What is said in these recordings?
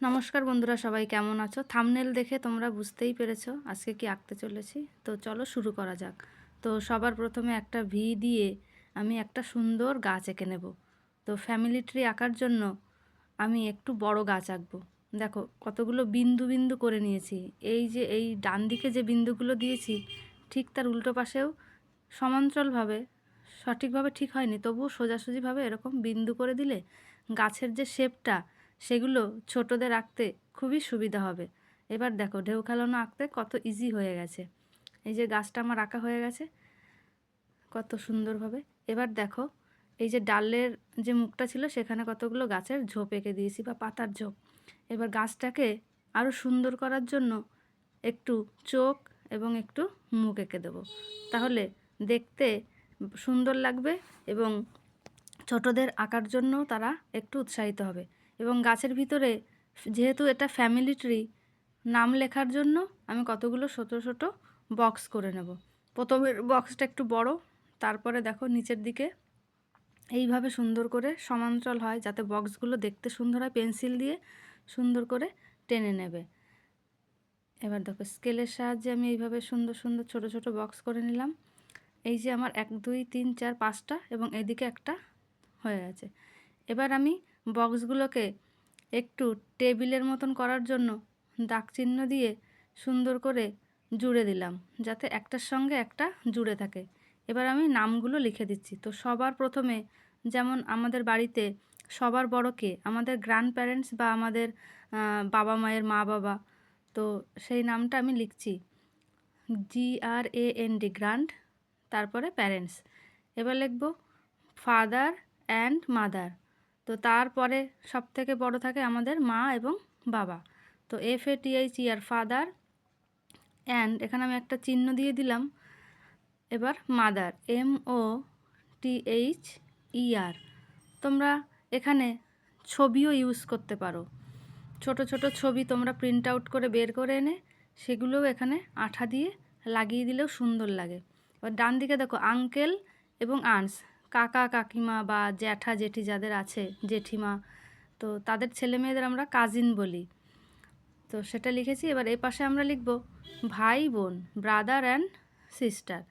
নমস্কার বন্ধুরা, সবাই কেমন আছো? থাম্বনেল দেখে তোমরা বুঝতেই পেরেছো আজকে কি আঁকতে চলেছি। তো চলো শুরু করা যাক। তো সবার প্রথমে একটা ভি দিয়ে আমি একটা সুন্দর গাছ এঁকে নেব। তো ফ্যামিলি ট্রি আঁকার জন্য আমি একটু বড় গাছ আঁকবো। দেখো কতগুলো বিন্দু বিন্দু করে নিয়েছি। এই যে এই ডান দিকে যে বিন্দুগুলো দিয়েছি, ঠিক তার উল্টো পাশেও সমান্তরালভাবে, সঠিকভাবে ঠিক হয়নি তবুও সোজাসুজিভাবে এরকম বিন্দু করে দিলে গাছের যে শেপটা সেগুলো ছোটদের আঁকতে খুবই সুবিধা হবে। এবার দেখো ঢেউ খেলানো আঁকতে কত ইজি হয়ে গেছে। এই যে গাছটা আমার আঁকা হয়ে গেছে কত সুন্দরভাবে। এবার দেখো এই যে ডালের যে মুখটা ছিল সেখানে কতগুলো গাছের ঝোপ এঁকে দিয়েছি বা পাতার ঝোপ। এবার গাছটাকে আরও সুন্দর করার জন্য একটু চোখ এবং একটু মুখ এঁকে দেবো, তাহলে দেখতে সুন্দর লাগবে এবং ছোটদের আঁকার জন্য তারা একটু উৎসাহিত হবে। এবং গাছের ভিতরে যেহেতু এটা ফ্যামিলি ট্রি, নাম লেখার জন্য আমি কতগুলো ছোট ছোট বক্স করে নেব। প্রথমের বক্সটা একটু বড়, তারপরে দেখো নিচের দিকে এইভাবে সুন্দর করে সমান্তরাল হয় যাতে বক্সগুলো দেখতে সুন্দর হয়, পেন্সিল দিয়ে সুন্দর করে টেনে নেবে। এবার দেখো স্কেলের সাহায্যে আমি এইভাবে সুন্দর সুন্দর ছোট ছোট বক্স করে নিলাম। এই যে আমার 1 2 3 4 5টা এবং এদিকে একটা হয়ে গেছে। এবার আমি বক্সগুলোকে একটু টেবিলের মতন করার জন্য দাগ চিহ্ন দিয়ে সুন্দর করে জুড়ে দিলাম, যাতে একটার সঙ্গে একটা জুড়ে থাকে। এবার আমি নামগুলো লিখে দিচ্ছি। তো সবার প্রথমে যেমন আমাদের বাড়িতে সবার বড় কে, আমাদের গ্র্যান্ড প্যারেন্টস বা আমাদের বাবা মায়ের মা বাবা। তো সেই নামটা আমি লিখছি GRAND, গ্র্যান্ড, তারপরে প্যারেন্টস। এবার লিখব ফাদার অ্যান্ড মাদার। তো তারপরে সব থেকে বড় থাকে আমাদের মা এবং বাবা। তো FATHER, ফাদার, অ্যান্ড এখানে আমি একটা চিহ্ন দিয়ে দিলাম। এবার মাদার, MOTHER। তোমরা এখানে ছবিও ইউজ করতে পারো। ছোট ছোট ছবি তোমরা প্রিন্ট আউট করে বের করে এনে সেগুলোও এখানে আঠা দিয়ে লাগিয়ে দিলেও সুন্দর লাগে। এবার ডান দিকে দেখো আঙ্কেল এবং আন্টস, কাকা কাকিমা বা জ্যাঠা জেঠি যাদের আছে, জেঠিমা, তো তাদের ছেলে মেয়েদের আমরা কাজিন বলি। তো সেটা লিখেছি। এবার এই পাশে আমরা লিখব ভাই বোন, ব্রাদার অ্যান্ড সিস্টার।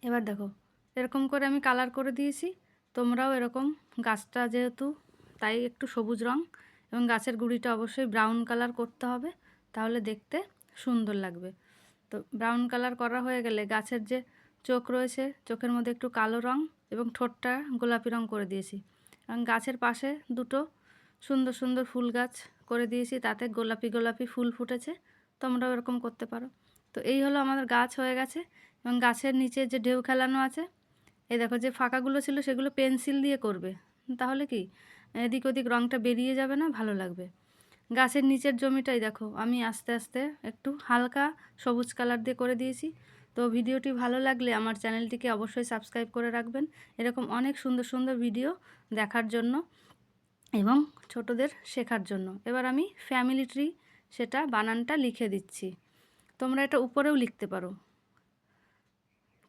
এবার দেখো এরকম করে আমি কালার করে দিয়েছি। তোমরাও এরকম, গাছটা যেহেতু তাই একটু সবুজ রং এবং গাছের গুঁড়িটা অবশ্যই ব্রাউন কালার করতে হবে, তাহলে দেখতে সুন্দর লাগবে। তো ব্রাউন কালার করা হয়ে গেলে গাছের যে চোখ রয়েছে, চোখের মধ্যে একটু কালো রং এবং ঠোঁটটা গোলাপি রং করে দিয়েছি। এবং গাছের পাশে দুটো সুন্দর সুন্দর ফুল গাছ করে দিয়েছি, তাতে গোলাপি গোলাপি ফুল ফুটেছে। তোমরাও এরকম করতে পারো। তো এই হলো আমাদের গাছ হয়ে গেছে। এবং গাছের নিচে যে ঢেউ খেলানো আছে, এই দেখো যে ফাঁকাগুলো ছিল সেগুলো পেন্সিল দিয়ে করবে, তাহলে কি এদিক ওদিক রঙটা বেরিয়ে যাবে না, ভালো লাগবে। গাছের নিচের জমিটাই দেখো আমি আস্তে আস্তে একটু হালকা সবুজ কালার দিয়ে করে দিয়েছি। তো ভিডিওটি ভালো লাগলে আমার চ্যানেলটিকে অবশ্যই সাবস্ক্রাইব করে রাখবেন, এরকম অনেক সুন্দর সুন্দর ভিডিও দেখার জন্য এবং ছোটদের শেখার জন্য। এবার আমি ফ্যামিলি ট্রি সেটা বানানটা লিখে দিচ্ছি। তোমরা এটা উপরেও লিখতে পারো।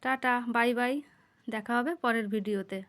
টাটা, বাই বাই, দেখা হবে পরের ভিডিওতে।